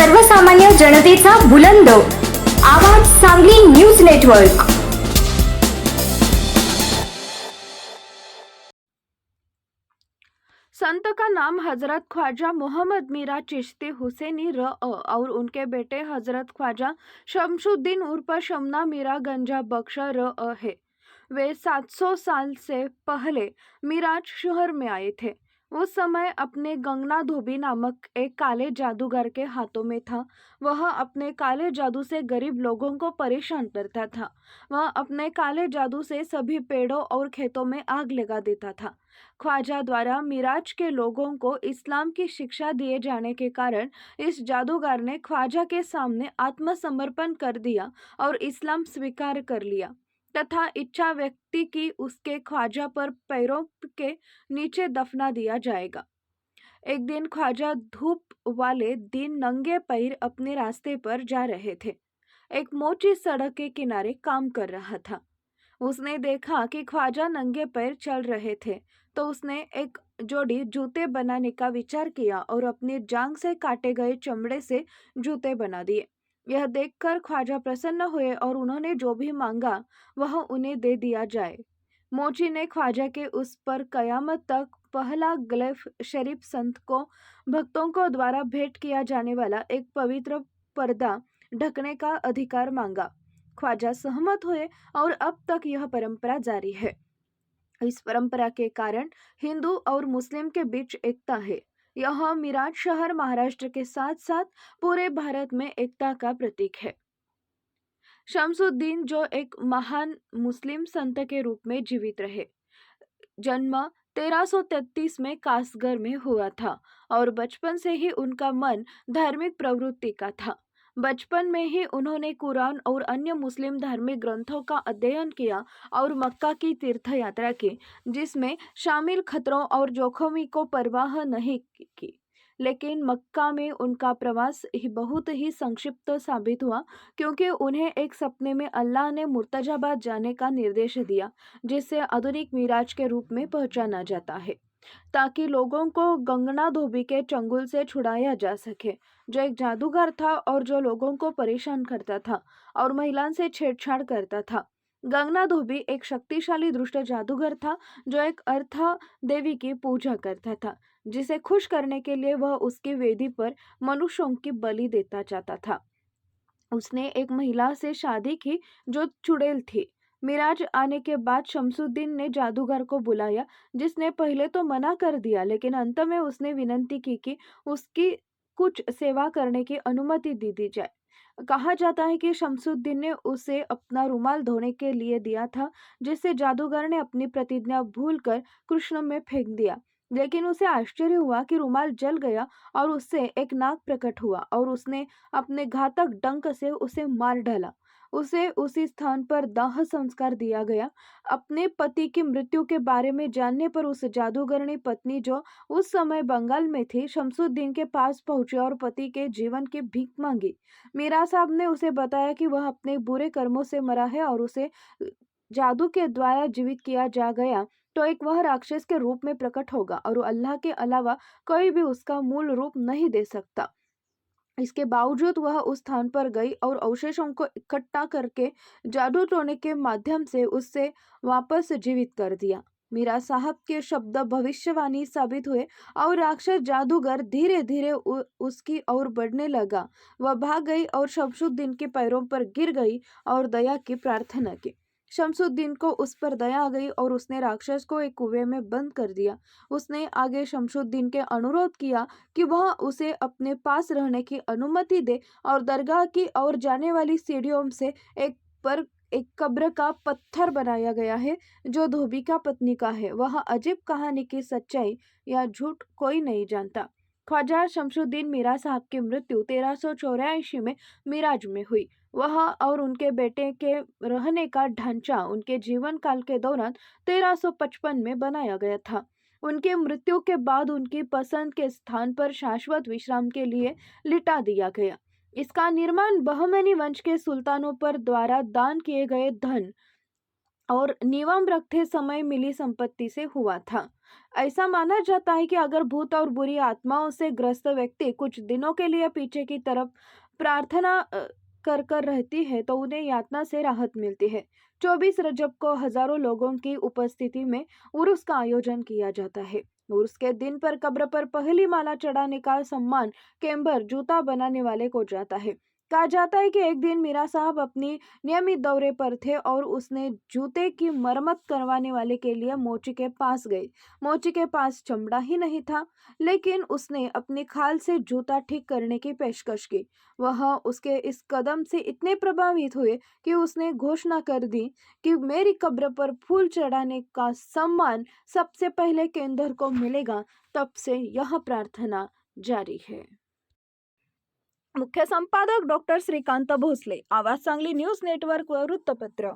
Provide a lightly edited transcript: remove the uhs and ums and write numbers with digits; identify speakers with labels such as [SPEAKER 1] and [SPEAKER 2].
[SPEAKER 1] सर्वसामान्य जनतेचा बुलंद आवाज सांगली न्यूज नेटवर्क।
[SPEAKER 2] संत का नाम हजरत ख्वाजा मोहम्मद मीरा चिश्ती हुसैनी और उनके बेटे हजरत ख्वाजा शमसुद्दीन उर्फ शमना मीरा गंजा बख्श है। वे 700 साल से पहले मिराज शहर में आए थे। उस समय अपने गंगना धोबी नामक एक काले जादूगर के हाथों में था। वह अपने काले जादू से गरीब लोगों को परेशान करता था। वह अपने काले जादू से सभी पेड़ों और खेतों में आग लगा देता था। ख्वाजा द्वारा मिराज के लोगों को इस्लाम की शिक्षा दिए जाने के कारण इस जादूगर ने ख्वाजा के सामने आत्मसमर्पण कर दिया और इस्लाम स्वीकार कर लिया तथा इच्छा व्यक्ति की उसके ख्वाजा पर पैरों के नीचे दफना दिया जाएगा। एक दिन ख्वाजा धूप वाले दिन नंगे पैर अपने रास्ते पर जा रहे थे। एक मोची सड़क के किनारे काम कर रहा था। उसने देखा कि ख्वाजा नंगे पैर चल रहे थे, तो उसने एक जोड़ी जूते बनाने का विचार किया और अपनी जांग से काटे गए चमड़े से जूते बना दिए। यह देखकर ख्वाजा प्रसन्न हुए और उन्होंने जो भी मांगा वह उन्हें दे दिया जाए। मोची ने ख्वाजा के उस पर कयामत तक पहला ग्लेफ शरीफ संत को भक्तों को द्वारा भेंट किया जाने वाला एक पवित्र पर्दा ढकने का अधिकार मांगा। ख्वाजा सहमत हुए और अब तक यह परंपरा जारी है। इस परंपरा के कारण हिंदू और मुस्लिम के बीच एकता है। यह मिराज शहर महाराष्ट्र के साथ साथ पूरे भारत में एकता का प्रतीक है। शमसुद्दीन जो एक महान मुस्लिम संत के रूप में जीवित रहे। जन्म 1333 में कासगढ़ में हुआ था और बचपन से ही उनका मन धार्मिक प्रवृत्ति का था। बचपन में ही उन्होंने कुरान और अन्य मुस्लिम धार्मिक ग्रंथों का अध्ययन किया और मक्का की तीर्थ यात्रा की, जिसमें शामिल खतरों और जोखिमों को परवाह नहीं की। लेकिन मक्का में उनका प्रवास ही बहुत ही संक्षिप्त साबित हुआ, क्योंकि उन्हें एक सपने में अल्लाह ने मुर्तजाबाद जाने का निर्देश दिया, जिसे आधुनिक मिराज के रूप में पहचाना जाता है, ताकि लोगों को गंगना धोबी के चंगुल से छुड़ाया जा सके, जो एक जादूगर था और जो लोगों को परेशान करता था और महिलाओं से छेड़छाड़ करता था। गंगना धोबी एक शक्तिशाली दुष्ट जादूगर था जो एक अर्थ देवी की पूजा करता था, जिसे खुश करने के लिए वह उसकी वेदी पर मनुष्यों की बलि देता चाहता था। उसने एक महिला से शादी की जो चुड़ैल थी। मिराज आने के बाद शमसुद्दीन ने जादूगर को बुलाया, जिसने पहले तो मना कर दिया, लेकिन अंत में उसने विनती की कि उसकी कुछ सेवा करने की अनुमति दी जाए। कहा जाता है कि शमसुद्दीन ने उसे अपना रुमाल धोने के लिए दिया था, जिससे जादूगर ने अपनी प्रतिज्ञा भूलकर कृष्ण में फेंक दिया। लेकिन उसे आश्चर्य हुआ कि रुमाल जल गया और उससे एक नाग प्रकट हुआ और उसने अपने घातक डंक से उसे मार डाला। उसे उसी स्थान पर दाह संस्कार दिया गया। अपने पति की मृत्यु के बारे में जानने पर उस जादूगरनी पत्नी, जो उस समय बंगाल में थी, शमसुद्दीन के पास पहुंची और पति के जीवन की भीख मांगी। मीरा साहब ने उसे बताया कि वह अपने बुरे कर्मों से मरा है और उसे जादू के द्वारा जीवित किया जा गया तो एक वह राक्षस के रूप में प्रकट होगा और अल्लाह के अलावा कोई भी उसका मूल रूप नहीं दे सकता। इसके बावजूद वह उस स्थान पर गई और अवशेषों को इकट्ठा करके जादू टोने के माध्यम से उससे वापस जीवित कर दिया। मीरा साहब के शब्द भविष्यवाणी साबित हुए और राक्षस जादूगर धीरे धीरे उसकी ओर बढ़ने लगा। वह भाग गई और शमसुद्दीन के पैरों पर गिर गई और दया की प्रार्थना की। शमसुद्दीन को उस पर दया आ गई और उसने राक्षस को एक कुएं में बंद कर दिया। उसने आगे शमसुद्दीन के अनुरोध किया कि वह उसे अपने पास रहने की अनुमति दे और दरगाह की ओर जाने वाली सीढ़ियों से एक कब्र का पत्थर बनाया गया है जो धोबी का पत्नी का है। वह अजीब कहानी की सच्चाई या झूठ कोई नहीं जानता। ख्वाजा शमसुद्दीन मीरा साहब की मृत्यु 1384 में मिराज में हुई। वह और उनके बेटे के रहने का ढांचा उनके जीवन काल के दौरान 1355 में बनाया गया था। उनकी मृत्यु के बाद उनकी पसंद के स्थान पर शाश्वत विश्राम के लिए लिटा दिया गया। इसका निर्माण बहमनी वंश के सुल्तानों पर द्वारा दान किए गए धन और नियम रखते समय मिली संपत्ति से हुआ था। ऐसा माना जाता है कि अगर भूत और बुरी आत्माओं से ग्रस्त व्यक्ति कुछ दिनों के लिए पीछे की तरफ प्रार्थना कर कर रहती है तो उन्हें यातना से राहत मिलती है। 24 रजब को हजारों लोगों की उपस्थिति में उर्स का आयोजन किया जाता है। उर्स के दिन पर कब्र पर पहली माला चढ़ाने का सम्मान केम्बर जूता बनाने वाले को जाता है। कहा जाता है कि एक दिन मीरा साहब अपनी नियमित दौरे पर थे और उसने जूते की मरम्मत करवाने वाले के लिए मोची के पास गए। मोची के पास चमड़ा ही नहीं था, लेकिन उसने अपनी खाल से जूता ठीक करने की पेशकश की। वह उसके इस कदम से इतने प्रभावित हुए कि उसने घोषणा कर दी कि मेरी कब्र पर फूल चढ़ाने का सम्मान सबसे पहले केंद्र को मिलेगा। तब से यह प्रार्थना जारी है। मुख्य संपादक डॉक्टर श्रीकांत भोसले, आवाज सांगली न्यूज नेटवर्क व वृत्तपत्र।